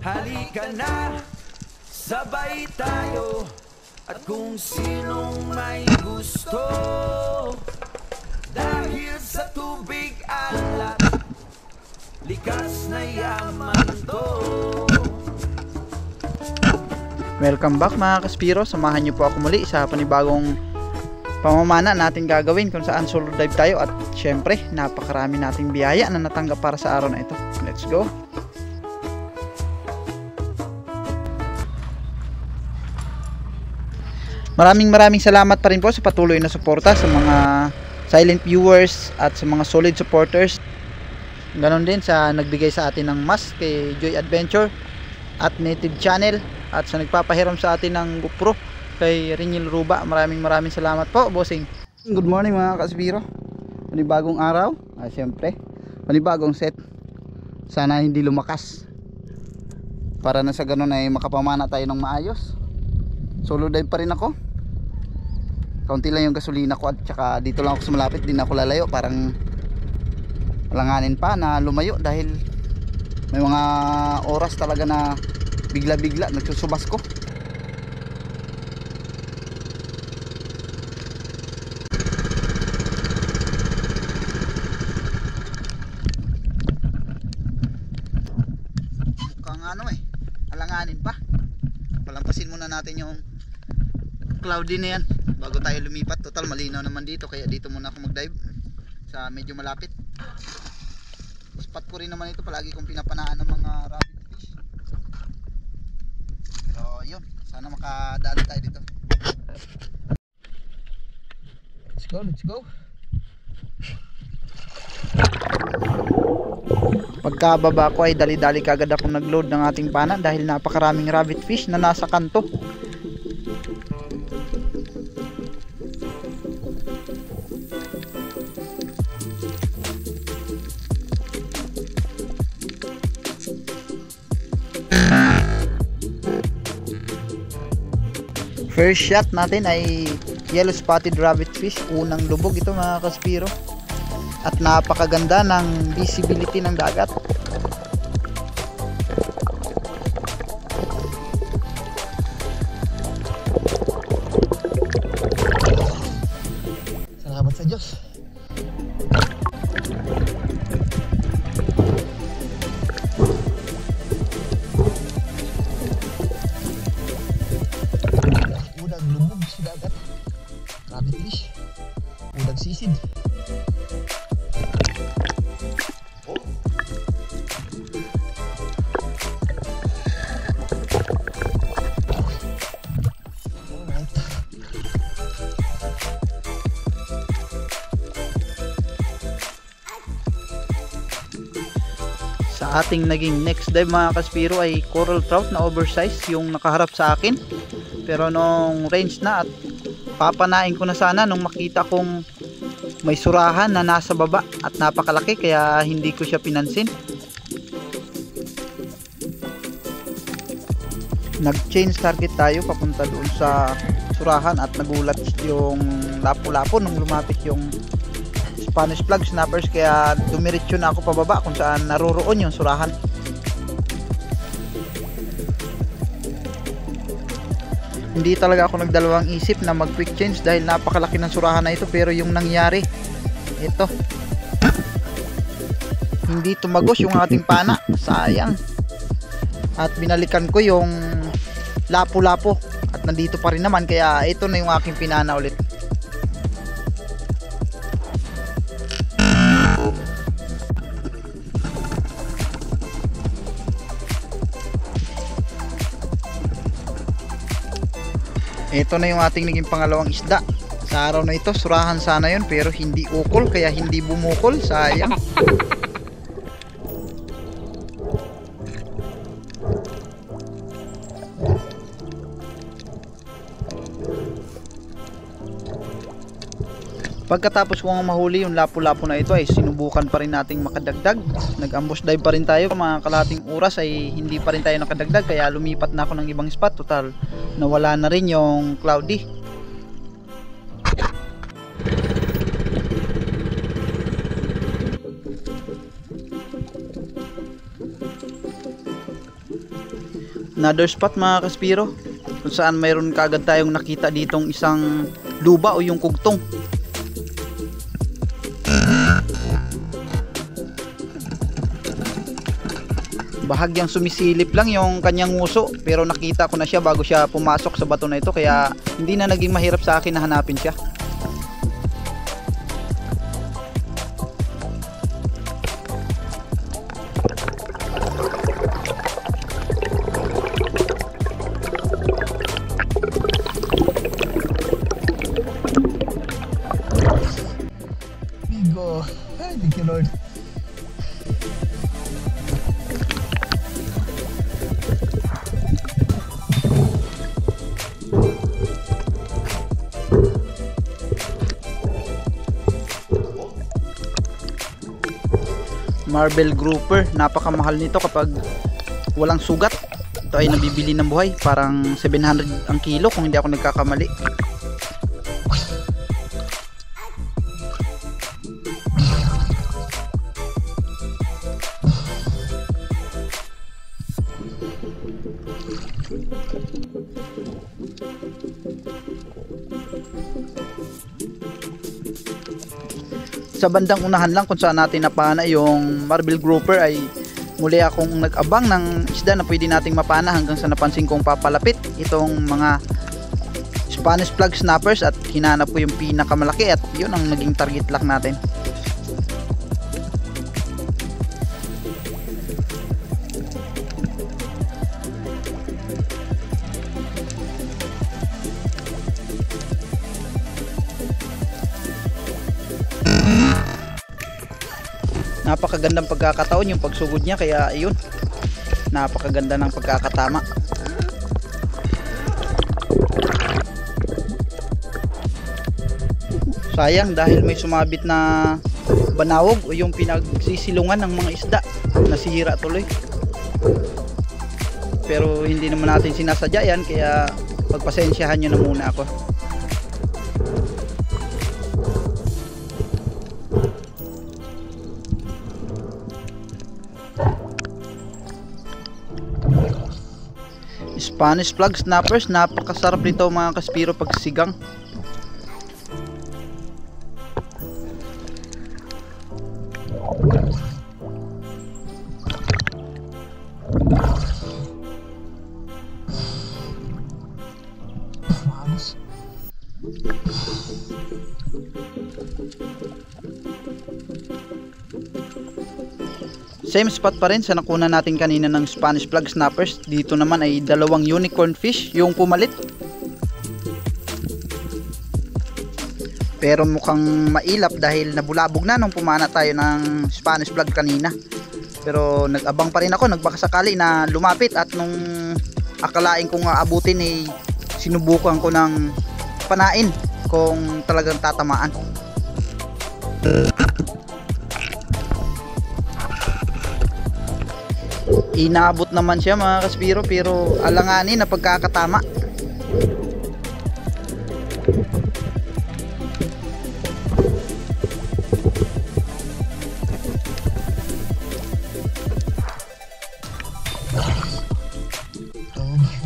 Halika na, sabay tayo. At kung sinong may gusto, dahil sa tubig alat, likas na yaman to. Welcome back mga Kaspiro. Samahan niyo po ako muli sa panibagong pamamana natin gagawin kung saan solo dive tayo. At syempre napakarami nating biyaya na natanggap para sa araw na ito. Let's go! Maraming salamat pa rin po sa patuloy na suporta sa mga silent viewers at sa mga solid supporters. Ganon din sa nagbigay sa atin ng mask kay Joy Adventure at Native Channel, at sa nagpapahiram sa atin ng GoPro kay Renyel Ruba. Maraming salamat po, bossing. Good morning mga Kaspiro. Panibagong araw, syempre panibagong set. Sana hindi lumakas para na sa ganon ay makapamana tayo ng maayos. Solo dive pa rin ako. Kaunti lang yung gasolina ko at saka dito lang ako sa malapit, din ako lalayo. Parang alanganin pa na lumayo dahil may mga oras talaga na bigla nagsusubas ko. Mukhang alanganin pa. Palampasin muna natin yung cloudy na yan bago tayo lumipat. Total malinaw naman dito, kaya dito muna ako mag dive sa medyo malapit. Spot ko rin naman ito, palagi kong pinapanaan ng mga rabbit fish. Pero yun, sana makadali tayo dito. Let's go. Pagkababa ko ay dali-dali kagad akong nag-load ng ating pana dahil napakaraming rabbit fish na nasa kanto. First shot natin ay yellow spotted rabbit fish, unang lubog ito mga Kaspiro. At napakaganda ng visibility ng dagat. Salamat sa Diyos. Unang lubog sa dagat. Rabbit fish. Unang sisid. Sa ating naging next dive mga Kaspiro ay coral trout na oversize yung nakaharap sa akin. Pero nung range na at papanain ko na sana nung makita kong may surahan na nasa baba at napakalaki, kaya hindi ko siya pinansin. Nag-change target tayo papunta doon sa surahan at nagulat yung lapu-lapu nung lumapit yung Spanish flag snappers, kaya dumiretso na ako pababa kung saan naroroon yung surahan. Hindi talaga ako nagdalawang isip na mag quick change dahil napakalaki ng surahan na ito, pero yung nangyari ito, hindi tumagos yung ating pana, sayang. At binalikan ko yung lapu-lapu at nandito pa rin naman, kaya ito na yung aking pinana ulit. Ito na yung ating naging pangalawang isda sa araw na ito. Surahan sana yun pero hindi ukol, kaya hindi bumukol, sayang. Pagkatapos ko nga mahuli yung lapu-lapu na ito ay sinubukan pa rin nating makadagdag. Nag-ambush dive pa rin tayo, mga kalahating oras ay hindi pa rin tayo nakadagdag, kaya lumipat na ako ng ibang spot. Total nawala na rin yung cloudy. Another spot mga kaspiro, kung saan mayroon kaagad tayong nakita ditong isang luba o yung kugtong. Bahagyang sumisilip lang yung kanyang nguso, pero nakita ko na siya bago siya pumasok sa bato na ito, kaya hindi na naging mahirap sa akin na hanapin siya. Bigo. Ay, thank you Lord. Marble grouper, napakamahal nito kapag walang sugat. Ito ay nabibili ng buhay, parang 700 ang kilo kung hindi ako nagkakamali. Sa bandang unahan lang kung saan natin napana yung marble grouper ay muli akong nag-abang ng isda na pwede nating mapana, hanggang sa napansin kong papalapit itong mga Spanish plug snappers at hinanap ko yung pinakamalaki at yun ang naging target lock natin. Napakagandang pagkakataon yung pagsugod niya, kaya ayun, napakaganda ng pagkakatama. Sayang dahil may sumabit na banawog o yung pinagsisilungan ng mga isda, nasira tuloy. Pero hindi naman natin sinasadya yan, kaya pagpasensyahan nyo na muna ako. Spanish plug snappers, napakasarap nito mga kaspiro pag sigang. Vamos. Same spot pa rin sa nakuna natin kanina ng Spanish plug snappers. Dito naman ay dalawang unicorn fish yung pumalit. Pero mukhang mailap dahil nabulabog na nung pumana tayo ng Spanish plug kanina. Pero nag-abang pa rin ako, nagbakasakali na lumapit, at nung akalain kong aabutin ay sinubukan ko ng panain kung talagang tatamaan. Inaabot naman siya mga kaspiro, pero alanganin na pagkakatama.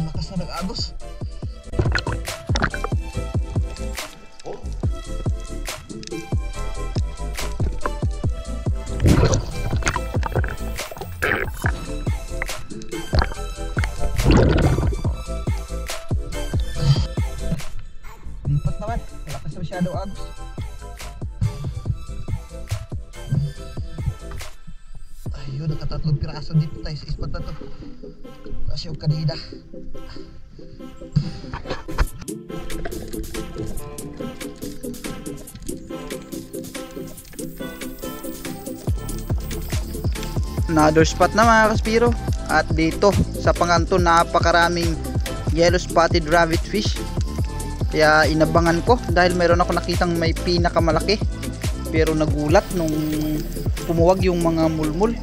Lakas na nag-agos. Lipat naman, lakas na masyado agos. Ayun, nakatatlong piraso dito tayo sa ispat na to. Tapos yung kanina. Another spot na mga kaspiro, at dito sa Panganto napakaraming yellow spotted rabbit fish, kaya inabangan ko dahil mayroon ako nakitang may pinakamalaki, pero nagulat nung pumuwag yung mga mulmul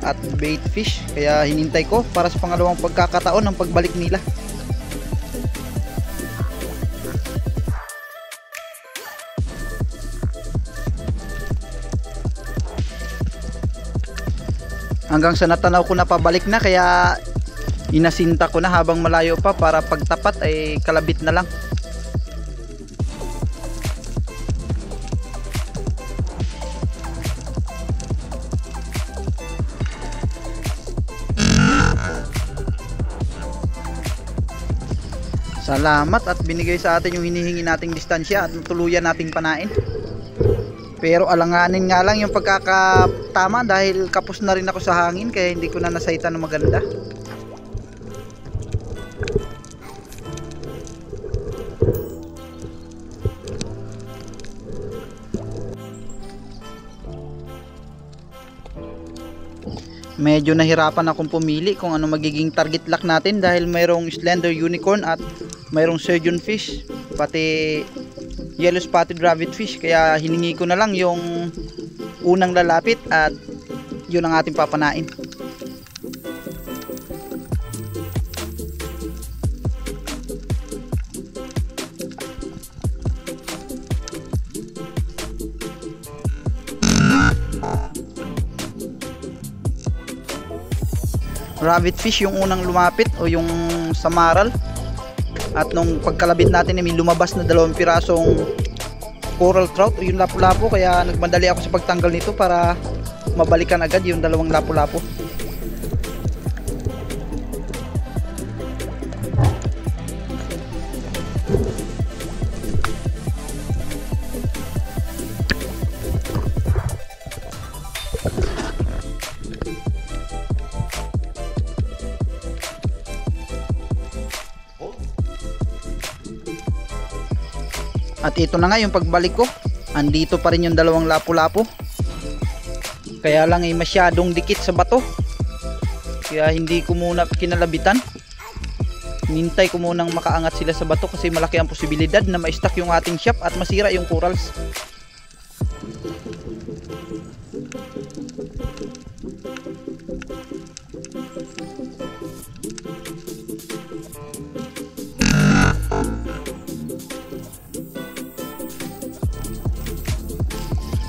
at bait fish, kaya hinintay ko para sa pangalawang pagkakataon ng pagbalik nila. Hanggang sa natanaw ko na pabalik na, kaya inasinta ko na habang malayo pa para pagtapat ay kalabit na lang. Salamat at binigay sa atin yung hinihingi nating distansya at tuluyan nating panain. Pero alanganin nga lang yung pagkakatama dahil kapos na rin ako sa hangin kaya hindi ko na nasaita ng maganda. Medyo nahirapan akong pumili kung ano magiging target lock natin dahil mayroong slender unicorn at mayroong surgeon fish pati yellow spotted rabbit fish, kaya hiningi ko na lang yung unang lalapit at yun ang ating papanain. Rabbit fish yung unang lumapit o yung samaral, at nung pagkalabit natin may lumabas na 2 pirasong coral trout o yung lapu-lapu, kaya nagmadali ako sa pagtanggal nito para mabalikan agad yung 2 lapu-lapu. At ito na nga yung pagbalik ko, andito pa rin yung 2 lapu-lapu, kaya lang ay masyadong dikit sa bato kaya hindi ko muna kinalabitan. Nintay ko munang makaangat sila sa bato kasi malaki ang posibilidad na ma-stuck yung ating shop at masira yung corals.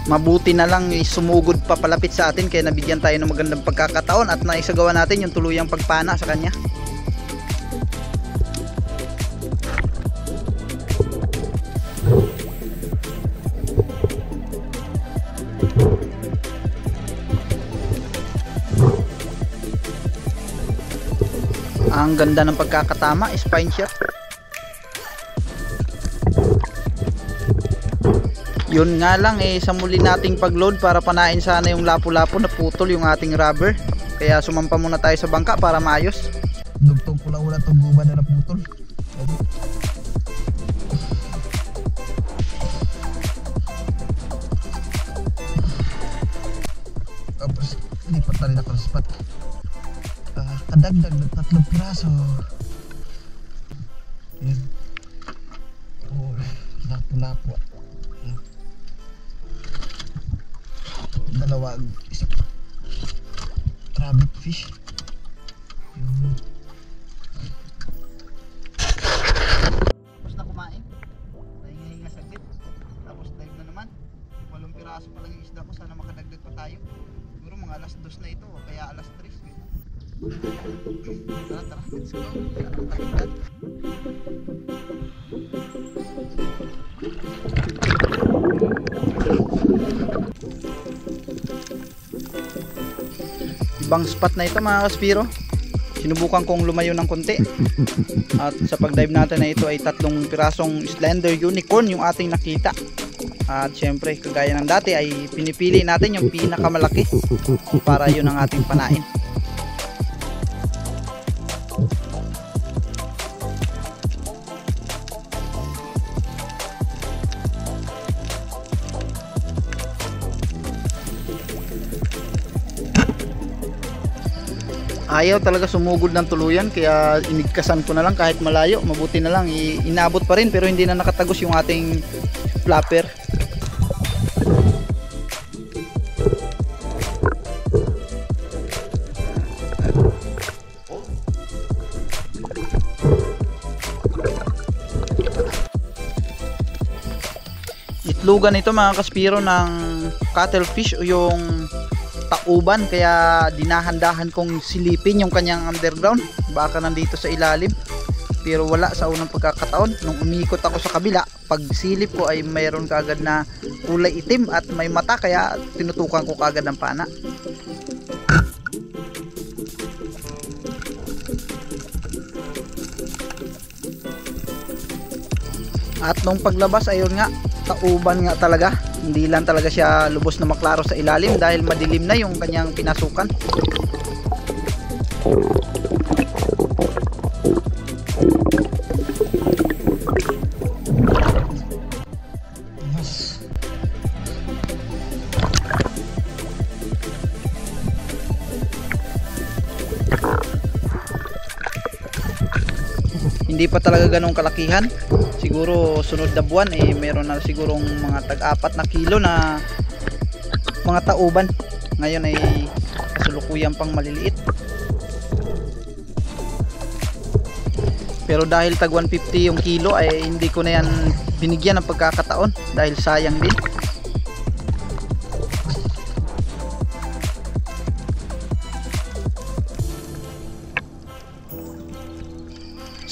Mabuti na lang sumugod pa palapit sa atin kaya nabigyan tayo ng magandang pagkakataon at naisagawa natin yung tuluyang pagpana sa kanya. Ang ganda ng pagkakatama, spine shot. Yun nga lang sa muli nating pagload para panain sana yung lapu-lapu, naputol yung ating rubber. Kaya sumampa muna tayo sa bangka para maayos. Dugtong pula-ula itong guma na naputol. Tapos lipat na rin ako sa spot. Kadagdag ng 3 piraso. Yan. Oh, lapu-lapu. Isang rabbit fish. Tapos na kumain, nahinga saglit, tapos dive na naman. 8 piraso pa lang yung isda ko, sana makadagdag pa tayo. Siguro mga alas 2 na ito o kaya alas 3. Tara, let's go. Ibang spot na ito mga kaspiro. Sinubukan kong lumayo ng konti. At sa pagdive natin na ito ay 3 pirasong slender unicorn yung ating nakita. At syempre kagaya ng dati ay pinipili natin yung pinakamalaki para yun ang ating panain. Ayaw talaga sumugod ng tuluyan kaya inigkasan ko na lang kahit malayo. Mabuti na lang inabot pa rin pero hindi na nakatagos yung ating flapper. Itlugan ito mga kaspiro ng cuttlefish o yung tauban, kaya dinahandahan kong silipin yung kanyang underground, baka nandito sa ilalim. Pero wala sa unang pagkakataon. Nung umikot ako sa kabila, pag silip ko ay mayroon kaagad na kulay itim at may mata, kaya tinutukan ko kaagad ng pana. At nung paglabas, ayun nga, tauban nga talaga. Hindi lang talaga siya lubos na maklaro sa ilalim dahil madilim na yung kanyang pinasukan. Hindi pa talaga ganong kalakihan. Siguro sunod na buwan meron na sigurong mga tag-4 na kilo na mga tauban. Ngayon ay kasalukuyan pang maliliit. Pero dahil tag 150 yung kilo ay hindi ko na yan binigyan ng pagkakataon dahil sayang din.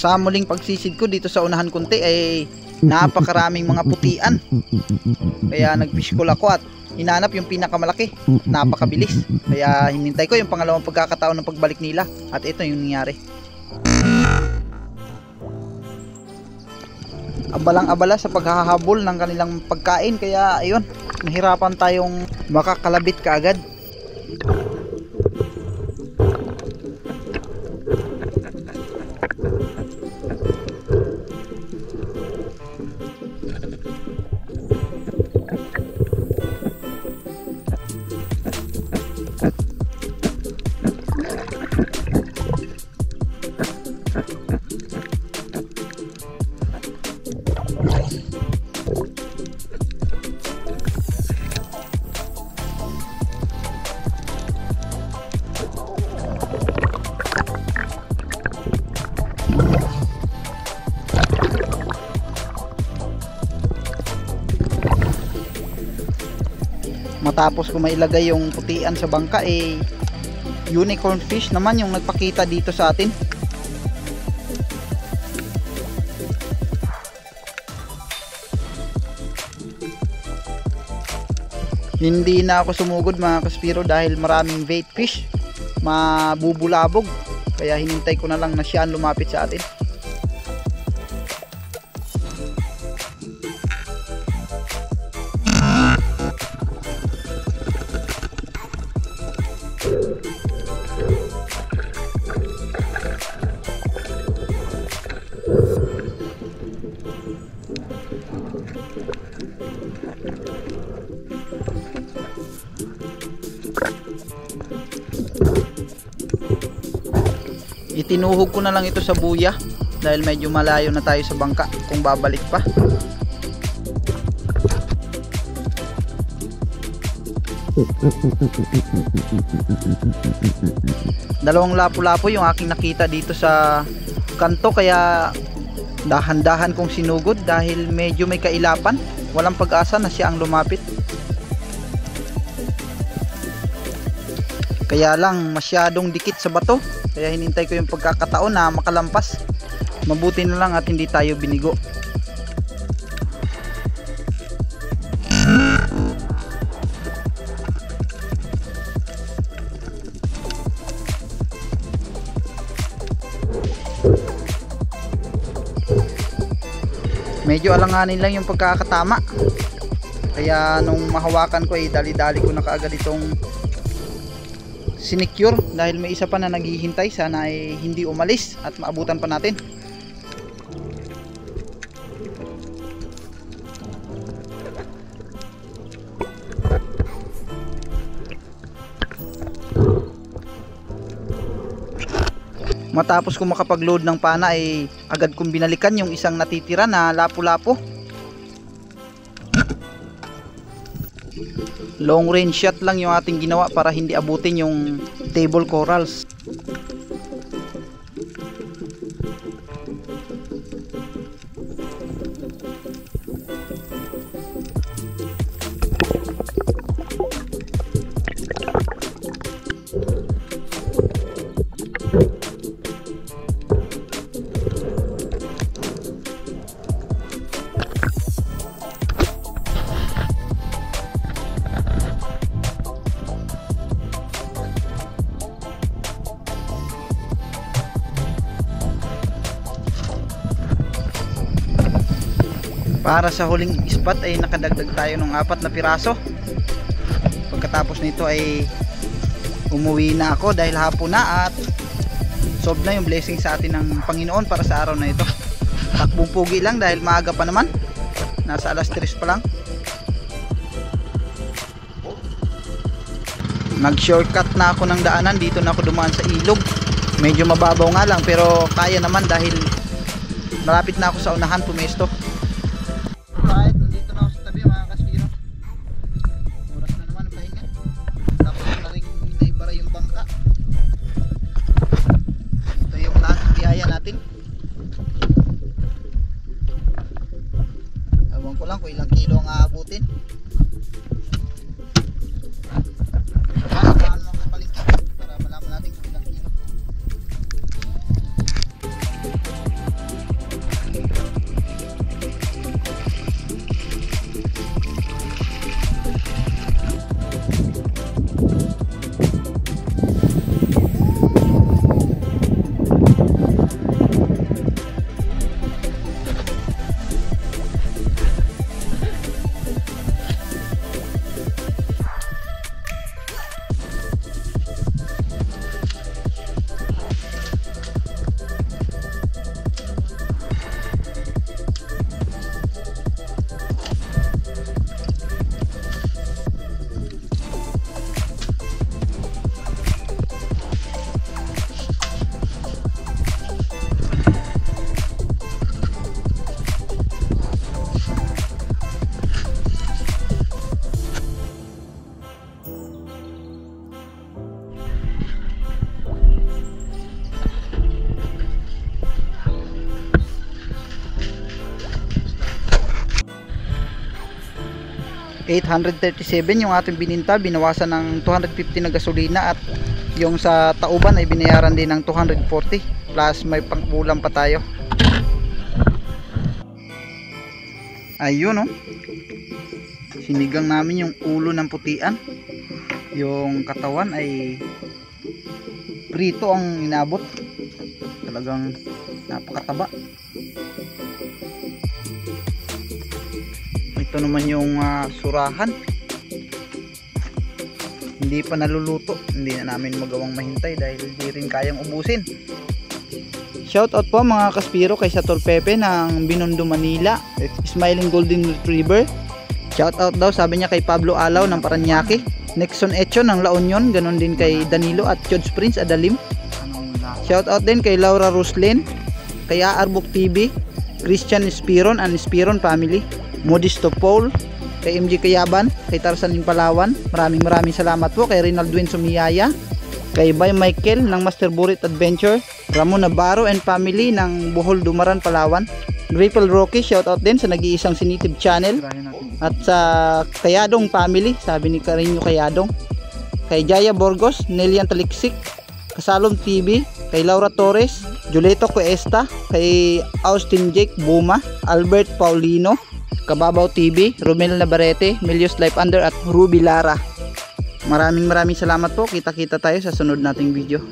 Sa muling pagsisid ko dito sa unahan kunti ay napakaraming mga putian. Kaya nag-fish call ako at hinanap yung pinakamalaki. Napakabilis. Kaya hinintay ko yung pangalawang pagkakataon ng pagbalik nila. At ito yung nangyari. Abalang-abala sa paghahabol ng kanilang pagkain. Kaya ayun, nahirapan tayong makakalabit kaagad. Matapos ko mailagay yung putian sa bangka, unicorn fish naman yung nagpakita dito sa atin. Hindi na ako sumugod mga kaspiro dahil maraming bait fish, mabubulabog, kaya hinintay ko na lang na siya ang lumapit sa atin. Itinuhog ko na lang ito sa buya dahil medyo malayo na tayo sa bangka kung babalik pa. Dalawang lapu-lapu yung aking nakita dito sa kanto, kaya dahan-dahan kong sinugod dahil medyo may kailapan. Walang pag-asa na siya ang lumapit. Kaya lang masyadong dikit sa bato, kaya hinintay ko yung pagkakataon na makalampas. Mabuti na lang at hindi tayo binigo. Medyo alanganin lang yung pagkakatama, kaya nung mahawakan ko dali-dali ko na kaagad itong sinecure dahil may isa pa na naghihintay. Sana ay hindi umalis at maabutan pa natin. Matapos ko makapag-load ng pana agad kong binalikan yung isang natitira na lapu-lapu. Long range shot lang yung ating ginawa para hindi abutin yung table corals. Para sa huling spot ay nakadagdag tayo ng 4 na piraso. Pagkatapos nito ay umuwi na ako dahil hapon na at solve na yung blessing sa atin ng Panginoon para sa araw na ito. Takbong pugi lang dahil maaga pa naman, nasa alas 3 pa lang. Nag shortcut na ako ng daanan, dito na ako dumaan sa ilog. Medyo mababaw nga lang pero kaya naman dahil malapit na ako sa unahan pumesto. Kahit nandito na ako sa tabi mga kaspiro, oras na naman ang pahinga. Tapos na rin naibara yung bangka. Ito yung lahat ng biyaya natin. Ewan ko lang kung ilang kilo ang aabutin. Saan mo ang kapalingkit para malaman natin kung ilang kilo. 837 yung ating bininta, binawasan ng 250 na gasolina at yung sa Tauban ay binayaran din ng 240 plus may pangkulang pa tayo. Ayun, oh. Sinigang namin yung ulo ng putian, yung katawan ay prito ang inabot, talagang napakataba. Ito naman yung surahan, hindi pa naluluto, hindi na namin magawang mahintay dahil hindi rin kayang ubusin. Shoutout po mga kaspiro kay Satol Pepe ng Binondo, Manila, Smiling Golden Retriever. Shoutout daw sabi niya kay Pablo Alaw ng Paranaque, Nexon Echo ng La Union, ganon din kay Danilo at George Prince Adalim. Shoutout din kay Laura Roslyn, kay Aarbuk TV, Christian Espiron and Espiron Family, Modisto Paul, kay MJ Kayaban, kay Tarzan Palawan. Maraming salamat po kay Rinaldwin Sumiyaya, kay Bay Michael ng Master Burit Adventure, Ramon Navarro and family ng Bohol Dumaran, Palawan, Grapple Rocky, shoutout din sa nag-iisang sinitib channel, at sa Kayadong family, sabi ni Carino Kayadong, kay Jaya Borgos, Nelian Taliksik, Kasalom TV, kay Laura Torres, Juleto Cuesta, kay Austin Jake Buma, Albert Paulino, Kababaw TV, Romel Navarrete, Milios Life Under at Ruby Lara. Maraming salamat po. Kita-kita tayo sa sunod nating video.